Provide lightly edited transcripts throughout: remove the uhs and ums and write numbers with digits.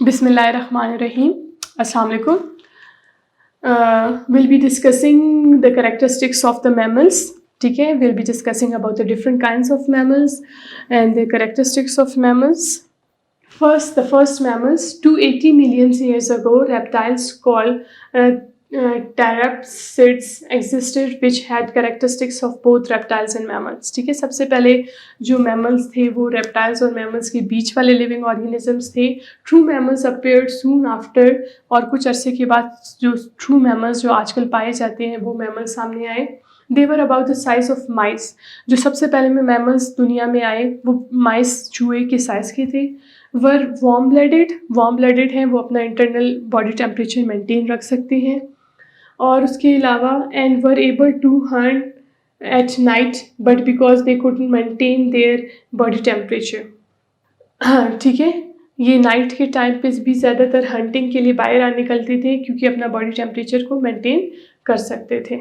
Bismillahirrahmanirrahim. Assalamu alaikum. We'll be discussing the characteristics of the mammals. ठीक है, we'll be discussing about the different kinds of mammals and the characteristics of mammals. First, the first mammals, 280 million years ago, reptiles called pteropsids existed which had characteristics of both reptiles and mammals. ठीक है, सबसे पहले जो mammals थे वो reptiles और mammals के बीच वाले living organisms थे. True mammals appeared soon after, और कुछ अरसे के बाद जो true mammals जो आजकल पाए जाते हैं वो mammals सामने आए. They were about the size of mice. जो सबसे पहले में mammals दुनिया में आए वो mice चूहे के size के थे. वर वार्म ब्लडेड हैं, वो अपना इंटरनल बॉडी टेम्परेचर मेंटेन रख सकते हैं. और उसके अलावा and were able to hunt at night but because they couldn't maintain their body temperature. हाँ ठीक है, ये नाइट के टाइम पे भी ज़्यादातर हंटिंग के लिए बाहर आ निकलते थे क्योंकि अपना बॉडी टेम्परेचर को मेंटेन कर सकते थे.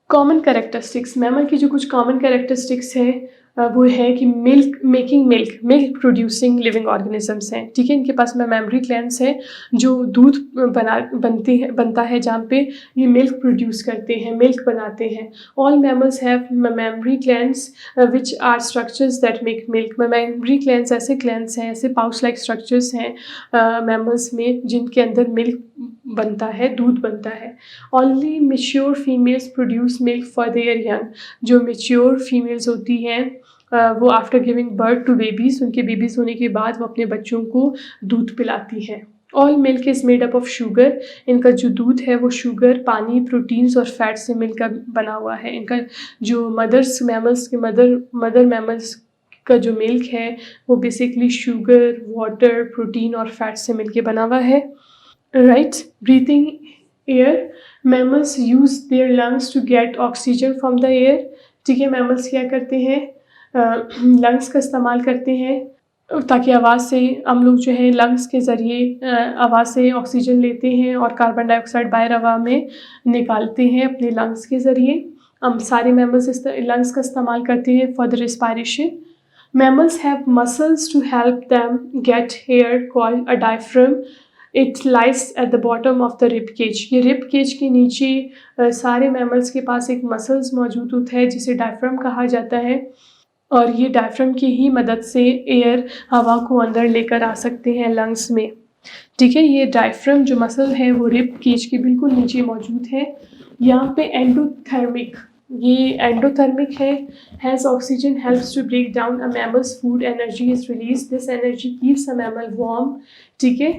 कॉमन कैरेक्टरिस्टिक्स, मैमल की जो कुछ कॉमन कैरेक्टरिस्टिक्स हैं वो है कि मिल्क प्रोड्यूसिंग लिविंग ऑर्गेनिजम्स हैं. ठीक है, इनके पास में मेमरी ग्लैंड्स हैं जो दूध बनता है जहाँ पे ये मिल्क प्रोड्यूस करते हैं, मिल्क बनाते हैं. All mammals have mammary glands which are structures that make milk. Mammary glands ऐसे ग्लैंड्स हैं, ऐसे पाउच लाइक स्ट्रक्चर्स हैं मैमल्स में जिनके अंदर मिल्क बनता है, दूध बनता है. Only mature females produce milk for their young. जो मेच्योर फीमेल्स होती हैं वो after giving birth to babies, उनके बेबीज़ होने के बाद वो अपने बच्चों को दूध पिलाती हैं. All milk is made up of sugar. इनका जो दूध है वो शुगर, पानी, प्रोटीन्स और फैट से मिलकर बना हुआ है. इनका जो मदर मैमल्स का जो मिल्क है वो बेसिकली शुगर, वाटर, प्रोटीन और फैट से मिलके बना हुआ है. Right, breathing air. Mammals use their lungs to get oxygen from the air. ठीक है, मैमल्स क्या करते हैं, लंग्स का इस्तेमाल करते हैं ताकि आवाज़ से हम लोग जो है लंग्स के ज़रिए आवाज़ से ऑक्सीजन लेते हैं और कार्बन डाइऑक्साइड बाहर हवा में निकालते हैं अपने लंग्स के ज़रिए. हम सारे मैमल्स लंग्स का इस्तेमाल करते हैं for the respiration. Mammals have muscles to help them get air called a diaphragm. It lies at the bottom of the rib cage. ये रिब केज के नीचे सारे मैमल्स के पास एक मसल्स मौजूद होता है जिसे डायफ्राम कहा जाता है और ये डायफ्राम की ही मदद से एयर हवा को अंदर लेकर आ सकते हैं लंग्स में. ठीक है, ये डायफ्राम जो मसल है वो रिब केज के बिल्कुल नीचे मौजूद है. यहाँ पे एंडोथर्मिक, ये एंडोथर्मिक है. Has oxygen helps to break down a mammals food, energy is release. This energy keeps a mammal warm. ठीक है,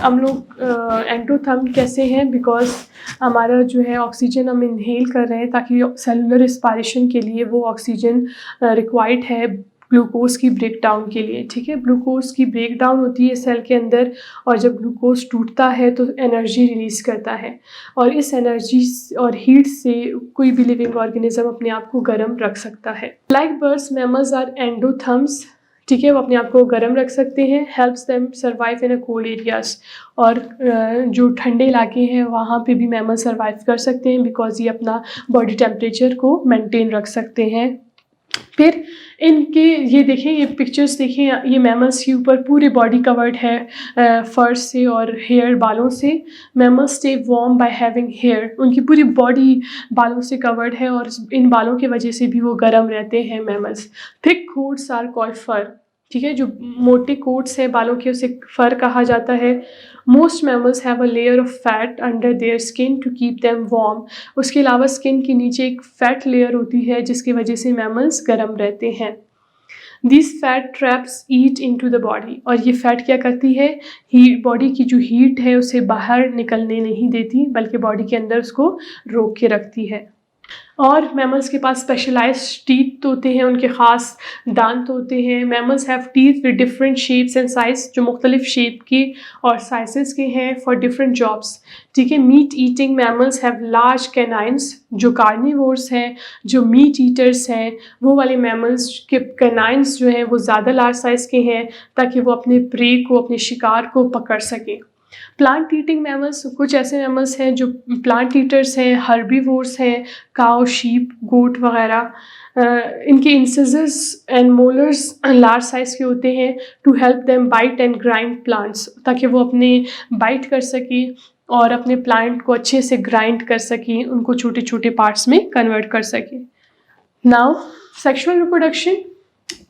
हम लोग एंडोथर्म कैसे हैं, बिकॉज हमारा जो है ऑक्सीजन हम इनहेल कर रहे हैं ताकि सेलुलर रिस्पायरेशन के लिए वो ऑक्सीजन रिक्वायर्ड है ग्लूकोज की ब्रेक डाउन के लिए. ठीक है, ग्लूकोज की ब्रेक डाउन होती है सेल के अंदर और जब ग्लूकोज टूटता है तो एनर्जी रिलीज़ करता है और इस एनर्जी और हीट से कोई भी लिविंग ऑर्गेनिज्म अपने आप को गर्म रख सकता है. Like birds, mammals are endotherms. ठीक है, वो अपने आप को गर्म रख सकते हैं. Helps them survive in a cold areas. और जो ठंडे इलाके हैं वहाँ पे भी मैमल सर्वाइव कर सकते हैं बिकॉज ये अपना बॉडी टेम्परेचर को मेंटेन रख सकते हैं. फिर इनके ये देखें, ये पिक्चर्स देखें, ये मैमल्स के ऊपर पूरी बॉडी कवर्ड है फर से और हेयर, बालों से. Mammals stay warm by having hair. उनकी पूरी बॉडी बालों से कवर्ड है और इन बालों की वजह से भी वो गर्म रहते हैं mammals. Thick coats are called fur. ठीक है, जो मोटे कोट्स हैं बालों के उसे फर कहा जाता है. Most mammals have a layer of fat under their skin to keep them warm. उसके अलावा स्किन के नीचे एक फैट लेयर होती है जिसकी वजह से मैमल्स गर्म रहते हैं. This fat traps eat into the body. और ये फैट क्या करती है, बॉडी की जो हीट है उसे बाहर निकलने नहीं देती बल्कि बॉडी के अंदर उसको रोक के रखती है. और मैमल्स के पास स्पेशलाइज्ड टीथ होते हैं, उनके ख़ास दांत होते हैं. Mammals have teeth with different shapes and size, जो मुख्तलिफ शेप के और साइजेस के हैं फॉर डिफरेंट जॉब्स. ठीक है, meat eating mammals have large canines. जो कार्निवोर्स हैं, जो मीट ईटर्स हैं, वो वाले मैमल्स के कैनाइन्स जो हैं वो ज़्यादा लार्ज साइज़ के हैं ताकि वो अपने प्रे को, अपने शिकार को पकड़ सकें. प्लांट ईटिंग मैमल्स, कुछ ऐसे मैमल्स हैं जो प्लांट ईटर्स हैं, हर्बीवोर्स हैं, काउ, शीप, गोट वगैरह. इनके incisors and molars large size के होते हैं to help them bite and grind plants, ताकि वो अपने बाइट कर सकें और अपने प्लांट को अच्छे से ग्राइंड कर सकें, उनको छोटे छोटे पार्ट्स में कन्वर्ट कर सकें। नाउ सेक्शुअल रिप्रोडक्शन,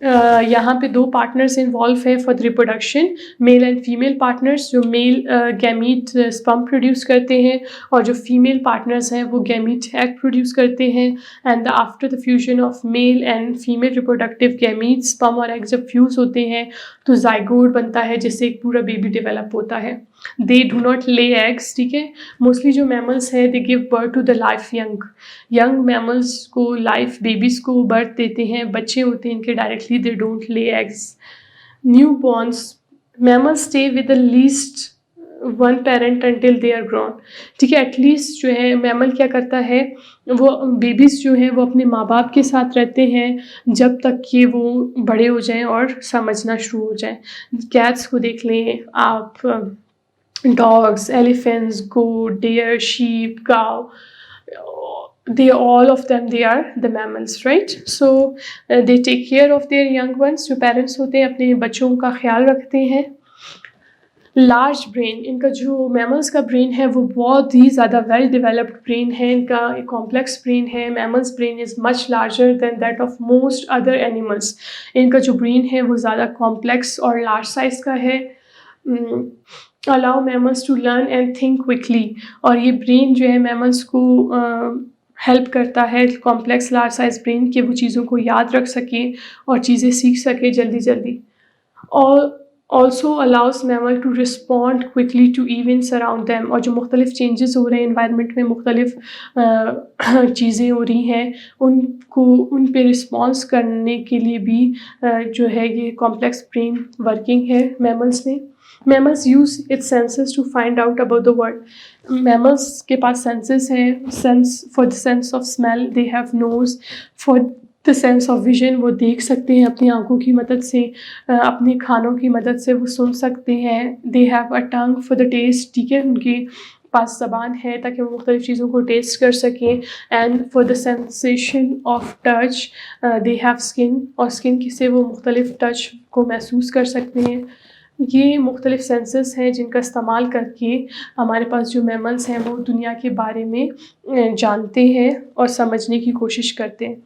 यहाँ पे दो पार्टनर्स इन्वॉल्व है for the reproduction, male and female partners. जो मेल गैमीट स्पर्म प्रोड्यूस करते हैं और जो फीमेल पार्टनर्स हैं वो गैमीट एग प्रोड्यूस करते हैं। And after the fusion of male and female reproductive gamete, sperm और एग जब फ्यूज होते हैं तो जाइगोट बनता है, जिससे एक पूरा बेबी डेवलप होता है। They do not lay eggs, ठीक है। मोस्टली जो मैमल्स हैं they give birth to the life young, young mammals को लाइफ बेबीज़ को बर्थ देते हैं, बच्चे होते हैं इनके directly, they don't lay eggs. New borns mammals stay with the least one parent until they are grown, ठीक है। एटलीस्ट जो है मैमल क्या करता है, वो बेबीज़ जो हैं वो अपने माँ बाप के साथ रहते हैं जब तक कि वो बड़े हो जाएं और समझना शुरू हो जाएं। कैट्स को देख लें आप, dogs, elephants, goat, deer, sheep, cow, they all of them, they are the mammals, right? So they take care of their young ones, जो parents होते हैं अपने बच्चों का ख्याल रखते हैं। लार्ज ब्रेन, इनका जो मैमल्स का ब्रेन है वो बहुत ही ज़्यादा वेल डेवलप्ड ब्रेन है, इनका एक कॉम्प्लेक्स ब्रेन है। Mammals brain is much larger than that of most other animals, इनका जो ब्रेन है वो ज़्यादा कॉम्प्लेक्स और लार्ज साइज़ का है। Allow mammals to learn and think quickly, और ये ब्रेन जो है मैमल्स को हेल्प करता है, कॉम्प्लेक्स लार्ज साइज ब्रेन, कि वो चीज़ों को याद रख सके और चीज़ें सीख सके जल्दी जल्दी। और also allows mammal to respond quickly to events around them, और जो मुख्तलिफ चेंजेस हो रहे हैं इन्वायरमेंट में, मुख्तलिफ चीज़ें हो रही हैं, उनको उन पे रिस्पॉन्स करने के लिए भी जो है ये कॉम्प्लेक्स ब्रेन वर्किंग है मैमल्स में। Mammals use its senses to find out about the world, mammals के पास सेंसेस हैं, sense for the sense of smell they have nose, for the sense of vision वो देख सकते हैं अपनी आँखों की मदद से, अपने खानों की मदद से वो सुन सकते हैं। They have a tongue for the taste, ठीक है, उनके पास ज़बान है ताकि वो मुख्तलिफ़ चीज़ों को टेस्ट कर सकें। And for the sensation of touch they have skin, और स्किन से वो मुख्तलिफ़ टच को महसूस कर सकते हैं। ये मुख्तलिफ़ सेंसेस हैं जिनका इस्तेमाल करके हमारे पास जो मैमल्स हैं वो दुनिया के बारे में जानते हैं और समझने की कोशिश करते हैं।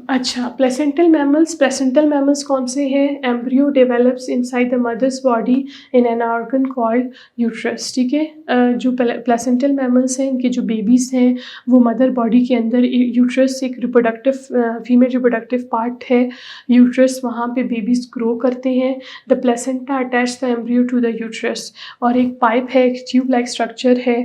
अच्छा, प्लेसेंटल मैमल्स कौन से हैं? Embryo develops inside the mother's body in an organ called uterus, ठीक है। जो प्लेसेंटल मैमल्स हैं, इनके जो बेबीज़ हैं वो मदर बॉडी के अंदर, यूट्रस एक रिप्रोडक्टिव फीमेल रिप्रोडक्टिव पार्ट है, यूट्रस, वहाँ पे बेबीज़ ग्रो करते हैं। The placenta attach the embryo to the uterus, और एक पाइप है, एक ट्यूब लाइक स्ट्रक्चर है,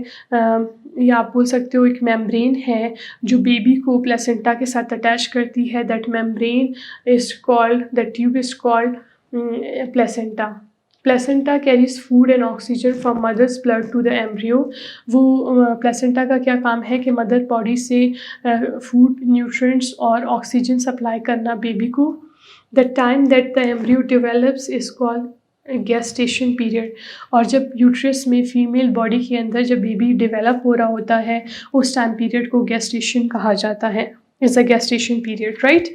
या आप बोल सकते हो एक मेम्ब्रेन है जो बेबी को प्लेसेंटा के साथ अटैच करती है। That membrane is called, that tube is called placenta. Placenta carries food and oxygen from mother's blood to the embryo, वो प्लेसेंटा का क्या काम है कि मदर बॉडी से फूड, न्यूट्रिएंट्स और ऑक्सीजन सप्लाई करना बेबी को। The time that the embryo develops is called gestation period, और जब यूट्रस में फीमेल बॉडी के अंदर जब बेबी डेवलप हो रहा होता है उस टाइम पीरियड को गेस्टेशन कहा जाता है, is a gestation period, right.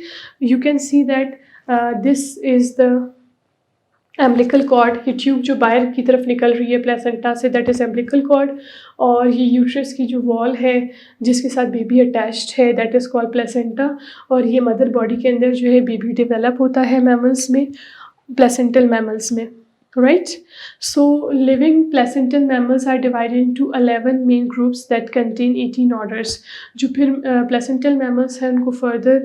You can see that this is the umbilical cord, ये ट्यूब जो बाहर की तरफ निकल रही है प्लेसेंटा से, दैट इज़ एम्ब्लिकल कॉर्ड, और ये यूट्रस की जो वॉल है जिसके साथ बेबी अटैच्ड है दैट इज़ कॉल्ड प्लेसेंटा, और ये मदर बॉडी के अंदर जो है बेबी डेवलप होता है मैमल्स में, प्लेसेंटल मैमल्स में, right? So living placental mammals are divided into 11 main groups that contain 18 orders. जो फिर placental mammals हैं उनको further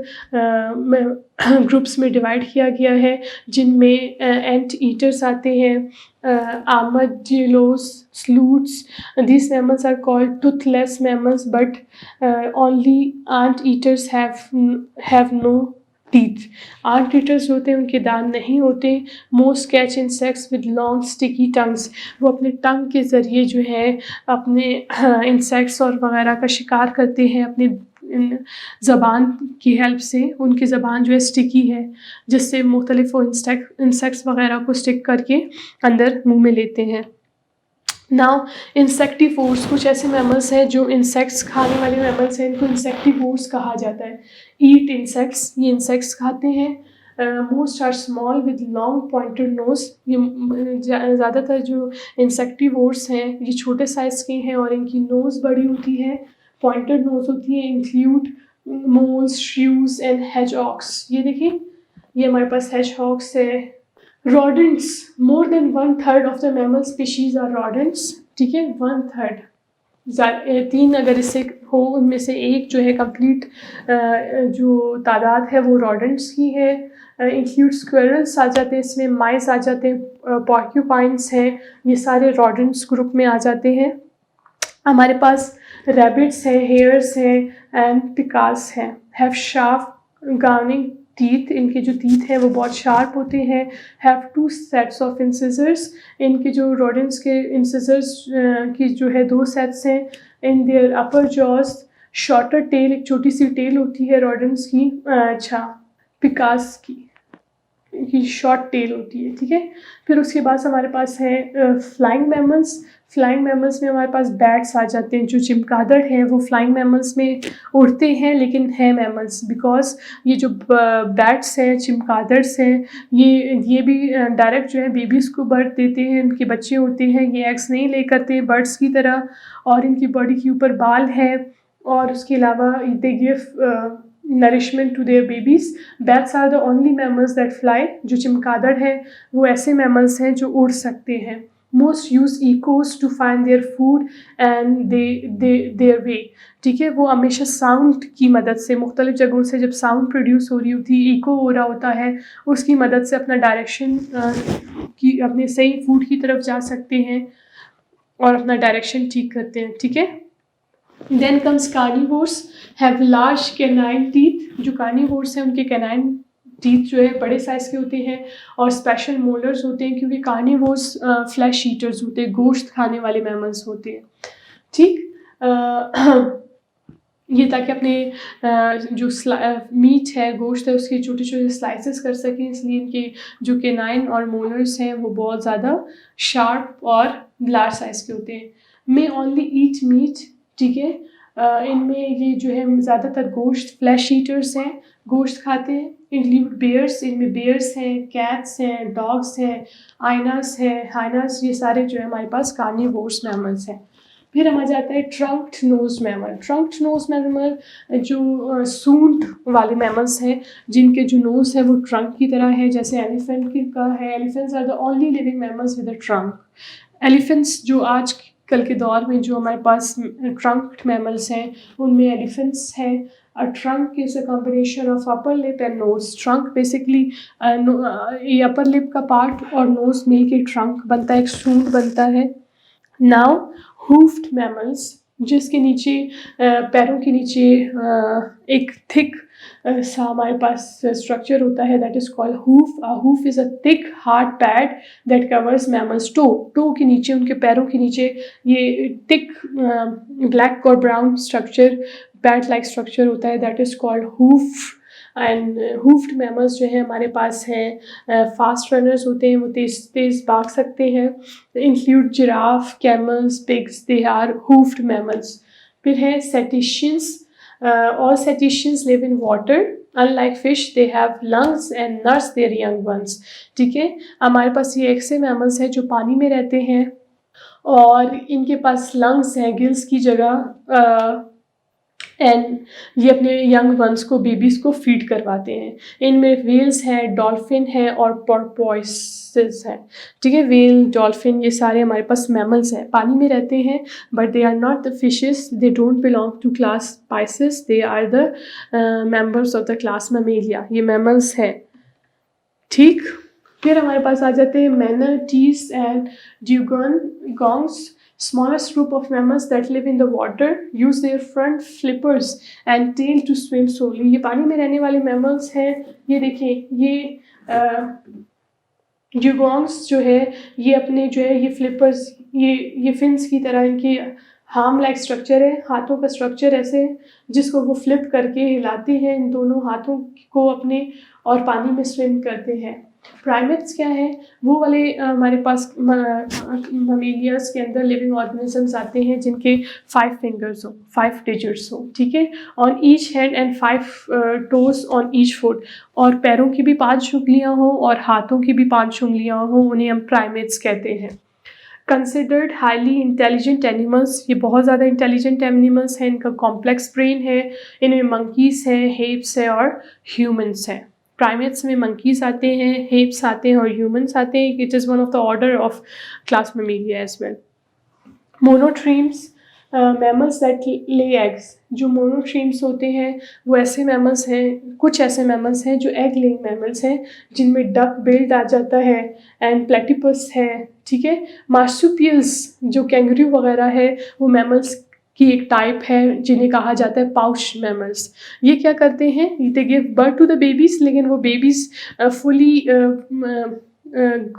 ग्रुप्स में डिवाइड किया गया है, जिनमें एंट ईटर्स आते हैं, armadillos, sleuths. These mammals are called toothless mammals, but only ant eaters have no teeth. Ant eaters होते हैं उनके दांत नहीं होते। Most catch insects with long sticky tongues, वो अपने टंग के ज़रिए जो है अपने इंसेक्ट्स और वगैरह का शिकार करते हैं अपनी ज़बान की हेल्प से। उनकी ज़बान जो है स्टिकी है जिससे मुख्तलिफ वो इंसेक्ट्स वगैरह को स्टिक करके अंदर मुंह में लेते हैं। नाउ इंसेक्टिवोर्स, कुछ ऐसे मैमल्स हैं जो इंसेक्ट्स खाने वाले मैमल्स हैं, इनको इंसेक्टिवोर्स कहा जाता है। ईट इंसेक्ट्स, ये इंसेक्ट्स खाते हैं। Most are small with long pointed nose, ये ज़्यादातर जो इंसेक्टिवोर्स हैं ये छोटे साइज़ के हैं और इनकी नोज़ बड़ी होती है, पॉइंटेड नोज होती है। Include moles, shrews and hedgehogs. ये देखिए, ये हमारे पास हेजहॉग्स है। rodents, more than 1/3 of the mammal species are rodents, ठीक है, 1/3। 3 अगर इससे हो उनमें से एक जो है कंप्लीट जो तादाद है वो rodents की है। इंक्लूड स्क्वेरल्स आ जाते हैं इसमें, माइस आ जाते हैं, पॉर्क्यूपाइंस हैं, ये सारे rodents ग्रुप में आ जाते हैं। हमारे पास रैबिट्स हैं, हेयर्स हैं एंड पिकास हैं। हैव शार्प गार्निंग टीथ, इनके जो टीथ हैं वो बहुत शार्प होते हैं। हैव 2 सेट्स ऑफ इंसिजर्स, इनके जो रोडेंट्स के इंसिजर्स की जो है 2 सेट्स हैं। In their upper jaws shorter tail, एक छोटी सी टेल होती है रोडेंट्स की, अच्छा पिकास की शॉर्ट टेल होती है, ठीक है। फिर उसके बाद हमारे पास है फ्लाइंग मैमल्स। फ्लाइंग मैमल्स में हमारे पास बैट्स आ जाते हैं, जो चिमगादड़ हैं वो फ्लाइंग मैमल्स में उड़ते हैं लेकिन हैं मैमल्स, बिकॉज ये जो बैट्स हैं, चिमगादड़्स हैं, ये भी डायरेक्ट जो है बेबीज़ को बर्थ देते हैं, इनके बच्चे होते हैं, ये एग्स नहीं ले करते बर्ड्स की तरह, और इनकी बॉडी के ऊपर बाल है, और उसके अलावा they give nourishment to their babies. Bats are the only mammals that fly, जो चिमगादड़ हैं वो ऐसे मैमल्स हैं जो उड़ सकते हैं। Most use echoes to find their food and their way, ठीक है, वो हमेशा साउंड की मदद से, मुख्तलिफ जगहों से जब साउंड प्रोड्यूस हो रही होती है, इको हो रहा होता है, उसकी मदद से अपना डायरेक्शन की, अपने सही फूड की तरफ जा सकते हैं और अपना डायरेक्शन ठीक करते हैं, ठीक है। Then comes carnivores, have large canine teeth, जो carnivores हैं उनके canine teeth जो है बड़े साइज़ के होते हैं और स्पेशल मोलर्स होते हैं, क्योंकि carnivores फ्लैश ईटर्स होते हैं, गोश्त खाने वाले मैमल्स होते हैं, ठीक। ये ताकि अपने जो मीट है, गोश्त है, उसके छोटे छोटे स्लाइसेस कर सकें, इसलिए इनके जो केनाइन और मोलर्स हैं वो बहुत ज़्यादा शार्प और लार्ज साइज़ के होते हैं। मे ओनली ईट मीट, ठीक है, इनमें ये जो है ज़्यादातर गोश्त, फ्लैश ईटर्स हैं, गोश्त खाते हैं। इंक्लूड बेयर्स, इनमें बेयर्स हैं, कैट्स हैं, डॉग्स हैं, आइनास हैं, हाइनास, ये सारे जो है हमारे पास कार्निवोर्स मैमल्स हैं। फिर हम आ जाता है ट्रंक्ड नोज मैमल। ट्रंक्ड नोज मैमल जो सूंड वाले मैमल्स हैं, जिनके जो नोज़ है वो ट्रंक की तरह है, जैसे एलिफेंट का है। Elephants are the only living mammals with a trunk. Elephants जो आज कल के दौर में जो हमारे पास ट्रंक्ड मैमल्स हैं उनमें एलिफेंट्स हैं। A trunk is a combination of upper lip and nose. Trunk basically ये upper lip का part और nose मिल के trunk बनता है, एक सूंड बनता है। Now hoofed mammals, जिसके नीचे पैरों के नीचे एक थिक सा हमारे पास स्ट्रक्चर होता है, that is called hoof. Hoof is a thick hard pad that covers mammals toe के नीचे, उनके पैरों के नीचे ये थिक ब्लैक और brown structure, pad like structure होता है, that is called hoof. And hoofed mammals जो है हमारे पास हैं, फास्ट रनर्स होते हैं, वो तेज़ तेज़ भाग सकते हैं। Include giraffe, camels, pigs, they are hoofed mammals. फिर है सेटिशियंस। All cetaceans live in water. Unlike fish, they have lungs and nurse their young ones. ठीक है, हमारे पास ये ऐसे मैमल्स हैं जो पानी में रहते हैं और इनके पास लंग्स हैं गिल्स की जगह, एंड ये अपने यंग वंस को, बेबीज़ को फीड करवाते हैं। इनमें वेल्स हैं, डॉल्फिन है और पोर्पोइसेस हैं, ठीक है। वेल, डॉल्फिन, ये सारे हमारे पास मैमल्स हैं, पानी में रहते हैं, but they are not the fishes, they don't belong to class species, they are the members of the class mammalia, ये मैमल्स हैं, ठीक। फिर हमारे पास आ जाते हैं manatees and dugongs. Smallest group of mammals that live in the water use their front flippers and tail to swim slowly. ये पानी में रहने वाले mammals हैं। ये देखिए, ये ड्यूगोंग्स जो है ये अपने जो है ये फ्लिपर्स, ये फिन्स की तरह इनकी हार्म लाइक स्ट्रक्चर है, हाथों का स्ट्रक्चर ऐसे, जिसको वो फ्लिप करके हिलाते हैं इन दोनों हाथों को अपने, और पानी में स्विम करते हैं। प्राइमेट्स क्या है, वो वाले हमारे पास ममेलियस के अंदर लिविंग ऑर्गेनिजम्स आते हैं जिनके 5 फिंगर्स हो, 5 डिजिट्स हो, ठीक है, on each hand and 5 toes on each foot, और पैरों की भी 5 उंगलियां हो और हाथों की भी 5 उंगलियां हो, उन्हें हम प्राइमेट्स कहते हैं। कंसिडर्ड हाईली इंटेलिजेंट एनिमल्स, ये बहुत ज़्यादा इंटेलिजेंट एनिमल्स हैं, इनका कॉम्प्लेक्स ब्रेन है, इनमें मंकीज़ हैं, हेप्स है और ह्यूमंस हैं। प्राइमेट्स में मंकीज़ आते हैं, हेप्स आते हैं और ह्यूमंस आते हैं। It is one of the order of class mammalia as well. Monotremes, mammals that lay eggs, जो मोनोट्रीम्स होते हैं वो ऐसे मैमल्स हैं, कुछ ऐसे मैमल्स हैं जो एग लेइंग मैमल्स हैं, जिनमें डक बिल्ड आ जाता है एंड प्लेटिपस है, ठीक है। मार्सुपियल्स जो कैंगरू वगैरह है, वो मैमल्स की एक टाइप है जिन्हें कहा जाता है पाउच मैमल्स। ये क्या करते हैं, they give birth to the babies, लेकिन वो बेबीज़ फुली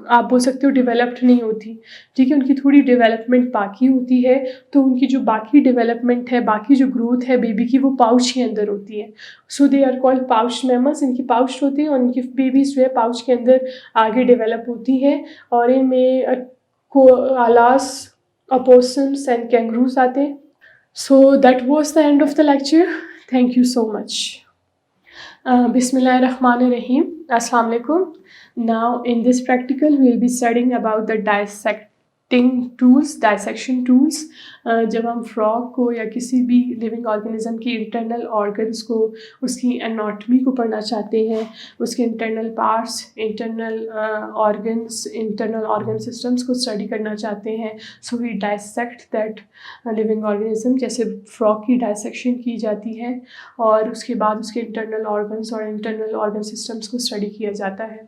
आप बोल सकते हो डेवलप्ड नहीं होती, ठीक है, उनकी थोड़ी डेवलपमेंट बाकी होती है। तो उनकी जो बाकी डेवलपमेंट है, बाकी जो ग्रोथ है बेबी की, वो पाउच के अंदर होती है। So they are called pouch mammals. इनकी पाउच होती है और इनकी बेबीज जो है पाउच के अंदर आगे डेवलप होती हैं, और इनमें कोआलास, अपोसम्स एंड कैंगरूज आते हैं। So that was the end of the lecture. Thank you so much. Bismillahirrahmanirrahim. Assalamu alaikum. Now in this practical we will be studying about the dissecting tools, dissection tools. जब हम frog को या किसी भी living organism की internal organs को, उसकी anatomy को पढ़ना चाहते हैं, उसके internal parts, internal organs, internal organ systems को स्टडी करना चाहते हैं, so we dissect that living organism, जैसे फ्रॉग की डायसेक्शन की जाती है और उसके बाद उसके इंटरनल ऑर्गन्स और इंटरनल ऑर्गन सिस्टम्स को स्टडी किया जाता है।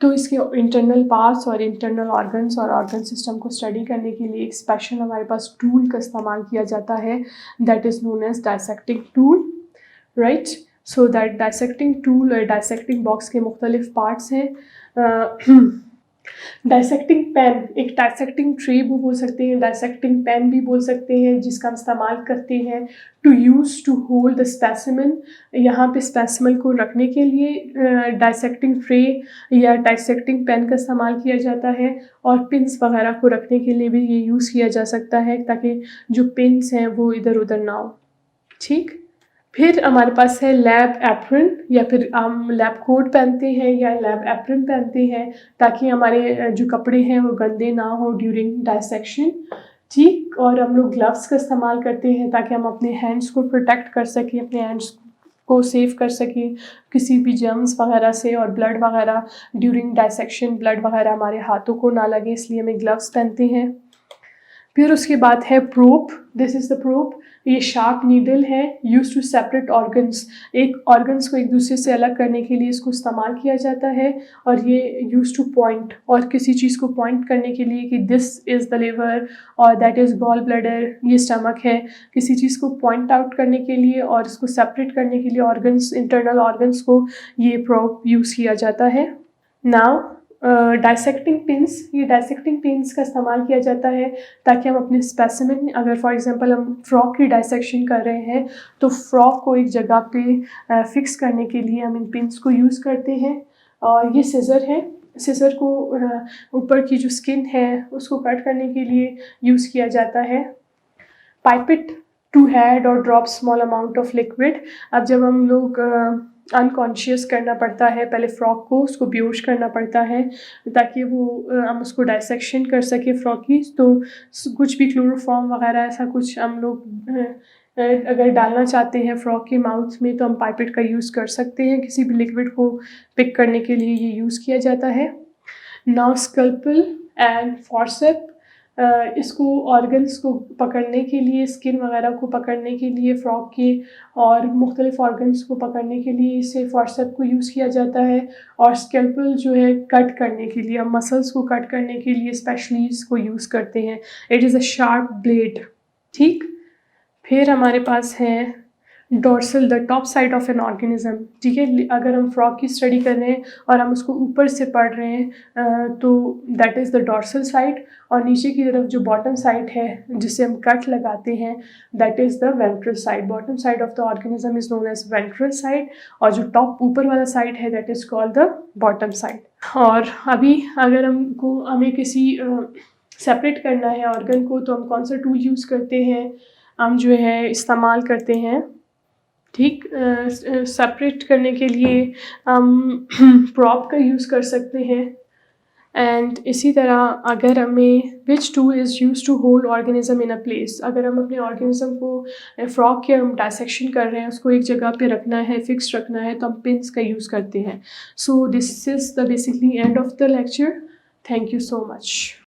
तो इसके इंटरनल पार्ट्स और इंटरनल ऑर्गन्स और ऑर्गन सिस्टम को स्टडी करने के लिए एक स्पेशल हमारे पास टूल का इस्तेमाल किया जाता है, that is known as dissecting tool, right. So that dissecting tool और डायसेक्टिंग बॉक्स के मुख्तलिफ पार्ट्स हैं। डायसेक्टिंग पेन, एक डायसेक्टिंग ट्रे भी बोल सकते हैं, डायसेक्टिंग पेन भी बोल सकते हैं, जिसका हम इस्तेमाल करते हैं to use to hold the specimen. यहाँ पे स्पेसिमन को रखने के लिए डायसेक्टिंग ट्रे या डायसेक्टिंग पेन का इस्तेमाल किया जाता है, और पिन्स वगैरह को रखने के लिए भी ये यूज़ किया जा सकता है, ताकि जो पिन्स हैं वो इधर उधर ना हो, ठीक। फिर हमारे पास है लैब एप्रन, या फिर हम लैब कोट पहनते हैं या लैब एप्रन पहनते हैं, ताकि हमारे जो कपड़े हैं वो गंदे ना हो ड्यूरिंग डायसेक्शन, ठीक। और हम लोग ग्लव्स का इस्तेमाल करते हैं ताकि हम अपने हैंड्स को प्रोटेक्ट कर सकें, अपने हैंड्स को सेव कर सकें किसी भी जर्म्स वगैरह से, और ब्लड वगैरह ड्यूरिंग डायसेक्शन ब्लड वगैरह हमारे हाथों को ना लगे, इसलिए हमें ग्लव्स पहनते हैं। फिर उसके बाद है probe, this is the probe, ये शार्प नीडल है, यूज टू सेपरेट ऑर्गन्स, एक ऑर्गन्स को एक दूसरे से अलग करने के लिए इसको इस्तेमाल किया जाता है, और ये यूज टू पॉइंट, और किसी चीज़ को पॉइंट करने के लिए कि दिस इज़ द लिवर और दैट इज़ गॉल ब्लैडर, ये स्टमक है, किसी चीज़ को पॉइंट आउट करने के लिए और इसको सेपरेट करने के लिए ऑर्गन्स, इंटरनल ऑर्गन्स को ये प्रोब यूज़ किया जाता है। नाउ डायसेक्टिंग पिन्स, ये डायसेक्टिंग पिन्स का इस्तेमाल किया जाता है ताकि हम अपने स्पेसिमेन, अगर फॉर एग्जांपल हम फ्रॉग की डायसेक्शन कर रहे हैं तो फ्रॉग को एक जगह पे फिक्स करने के लिए हम इन पिन्स को यूज़ करते हैं। और ये सिज़र है, सिज़र को ऊपर की जो स्किन है उसको कट करने के लिए यूज़ किया जाता है। पाइपेट टू हैड और drop small amount of liquid, अब जब हम लोग अनकॉन्शियस करना पड़ता है, पहले फ्रॉग को उसको बेहोश करना पड़ता है ताकि वो हम उसको डायसेक्शन कर सके फ्रॉग की, तो कुछ भी क्लोरोफॉर्म वगैरह ऐसा कुछ हम लोग अगर डालना चाहते हैं फ्रॉग के माउथ में तो हम पाइपेट का यूज़ कर सकते हैं, किसी भी लिक्विड को पिक करने के लिए ये यूज़ किया जाता है। नाउ स्कल्पल एंड फॉर्सेप, इसको ऑर्गन्स को पकड़ने के लिए, स्किन वगैरह को पकड़ने के लिए फ्रॉग के और मुख्तलिफ ऑर्गन्स को पकड़ने के लिए इसे फॉर्सेप को यूज़ किया जाता है। और स्कैल्पल जो है कट करने के लिए, हम मसल्स को कट करने के लिए स्पेशली इसको यूज़ करते हैं, it is a sharp blade, ठीक। फिर हमारे पास है dorsal the top side of an organism, ठीक है। अगर हम फ्रॉग की स्टडी कर रहे हैं और हम उसको ऊपर से पढ़ रहे हैं तो that is the dorsal side, और नीचे की तरफ जो बॉटम साइड है जिसे हम कट लगाते हैं that is the ventral side. Bottom side of the organism is known as ventral side, और जो टॉप ऊपर वाला साइड है that is called the bottom side. और अभी अगर हमें किसी सेपरेट करना है ऑर्गन को तो हम कौन सा टूल यूज़ करते हैं, हम जो है इस्तेमाल करते हैं, ठीक, सेपरेट करने के लिए हम प्रॉप का यूज़ कर सकते हैं। एंड इसी तरह अगर हमें which tool is use to hold organism in a place, अगर हम अपने ऑर्गेनिज्म को फ्रॉग के हम डायसेक्शन कर रहे हैं, उसको एक जगह पे रखना है, फिक्स रखना है, तो हम पिन्स का यूज़ करते हैं। So this is the basically end of the lecture. Thank you so much.